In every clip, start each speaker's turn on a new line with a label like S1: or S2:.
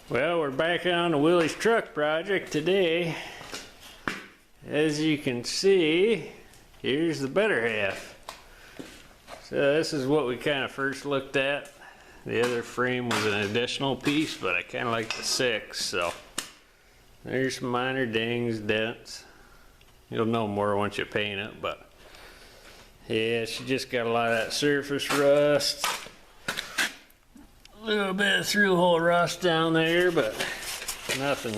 S1: Well, we're back on the Willy's truck project today. As you can see, here's the better half. So this is what we kind of first looked at. The other frame was an additional piece, but I kind of like the 6, so there's some minor dings, dents. You'll know more once you paint it, but yeah, she just got a lot of that surface rust. A little bit of through-hole rust down there, but nothing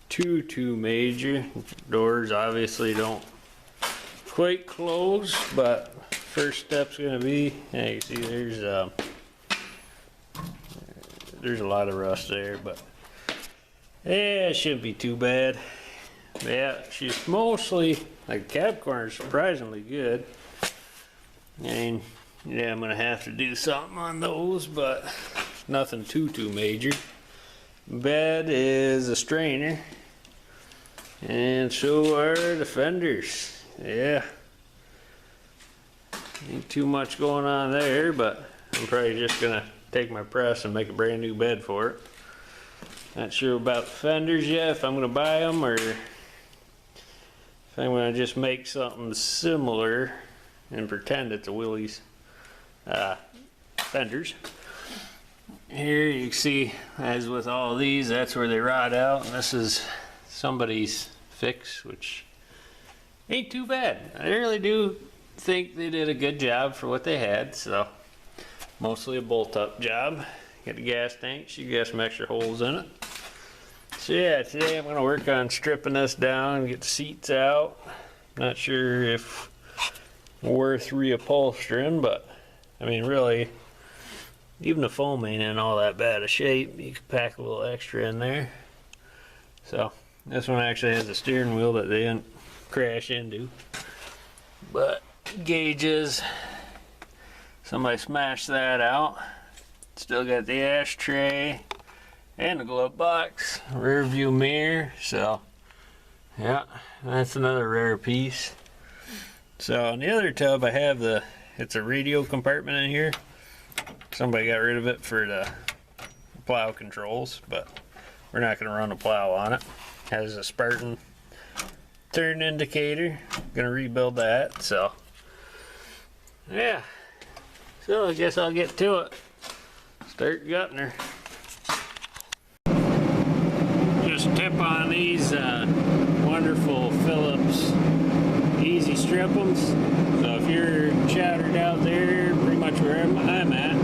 S1: too major. Doors obviously don't quite close, but first step's gonna be, yeah, you see there's a lot of rust there, but yeah, it shouldn't be too bad. Yeah, she's mostly, like, the cab corner is surprisingly good. And yeah, I'm gonna have to do something on those, but nothing too major. Bed is a strainer, and so are the fenders. Yeah, ain't too much going on there, but I'm probably just gonna take my press and make a brand new bed for it. Not sure about the fenders yet, if I'm gonna buy them or if I'm gonna just make something similar and pretend it's a Willy's fenders. Here you can see, as with all these, that's where they rot out, and this is somebody's fix, which ain't too bad. I really do think they did a good job for what they had. So mostly a bolt-up job. Got the gas tank, she got some extra holes in it. So yeah, today I'm going to work on stripping this down and get the seats out. Not sure if worth reupholstering, but I mean, really, even the foam ain't in all that bad a shape. You can pack a little extra in there. So this one actually has a steering wheel that they didn't crash into. But gauges, somebody smashed that out. Still got the ashtray and the glove box, rear view mirror. So yeah, that's another rare piece. So on the other tub I have it's a radio compartment in here. Somebody got rid of it for the plow controls, but we're not going to run a plow on it. Has a Spartan turn indicator. Gonna rebuild that. So yeah, so I guess I'll get to it. Start gutting her. Just tip on these wonderful Phillips easy strip-ems. So if you're shattered out there, pretty much where I'm at,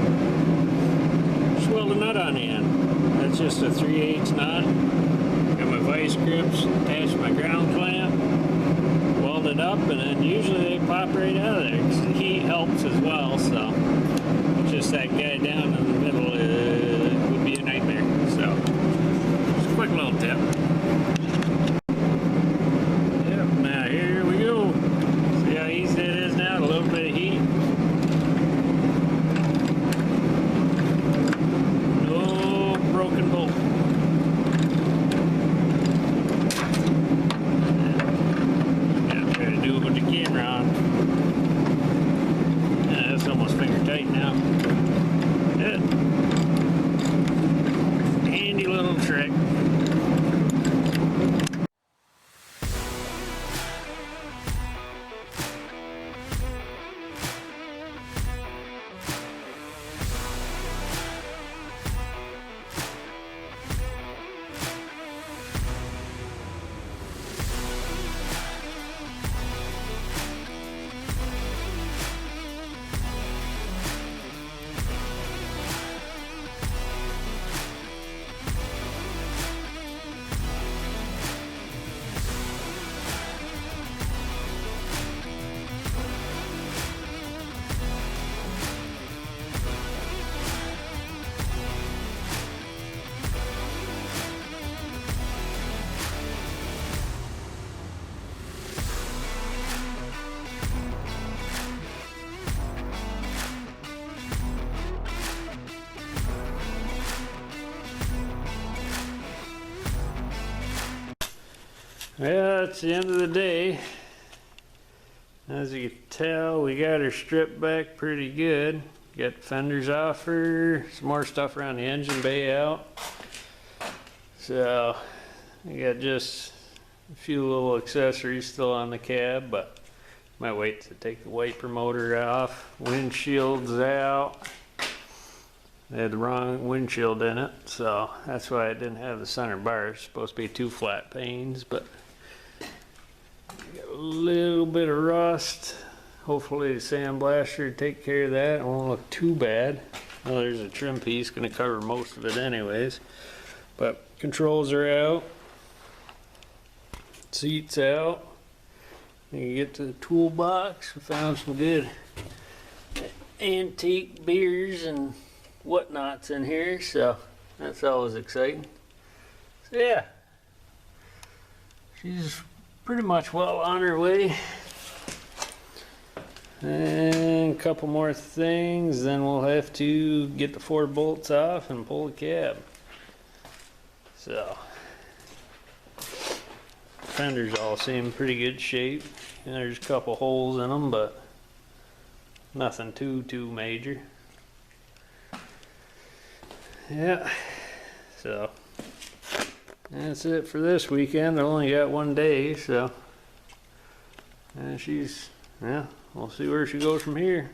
S1: just weld a nut on the end. That's just a 3/8 nut. Got my vice grips, attached to my ground clamp, weld it up, and then usually they pop right out of there because the heat helps as well. So just that guy down in the middle would be a nightmare. So just a quick little tip. Yep, now here we go. See how easy it is now, a little bit of heat. No broken bolt. Yeah, try to do it with the camera on. Yeah, that's almost finger tight now. Yeah. Handy little trick. Well, that's the end of the day. As you can tell, we got her stripped back pretty good. Got the fenders off her, some more stuff around the engine bay out. So I got just a few little accessories still on the cab, but might wait to take the wiper motor off. Windshield's out. They had the wrong windshield in it, so that's why I didn't have the center bars. It's supposed to be 2 flat panes, but got a little bit of rust. Hopefully the sandblaster will take care of that. It won't look too bad. Well, there's a trim piece going to cover most of it anyways. But controls are out. Seats out. You get to the toolbox. We found some good antique beers and whatnots in here, so that's always exciting. So yeah, she's pretty much well on her way. And a couple more things, then we'll have to get the 4 bolts off and pull the cab. So fenders all seem pretty good shape. And there's a couple holes in them, but nothing too major. Yeah, so that's it for this weekend. I only got 1 day, so and she's, yeah, we'll see where she goes from here.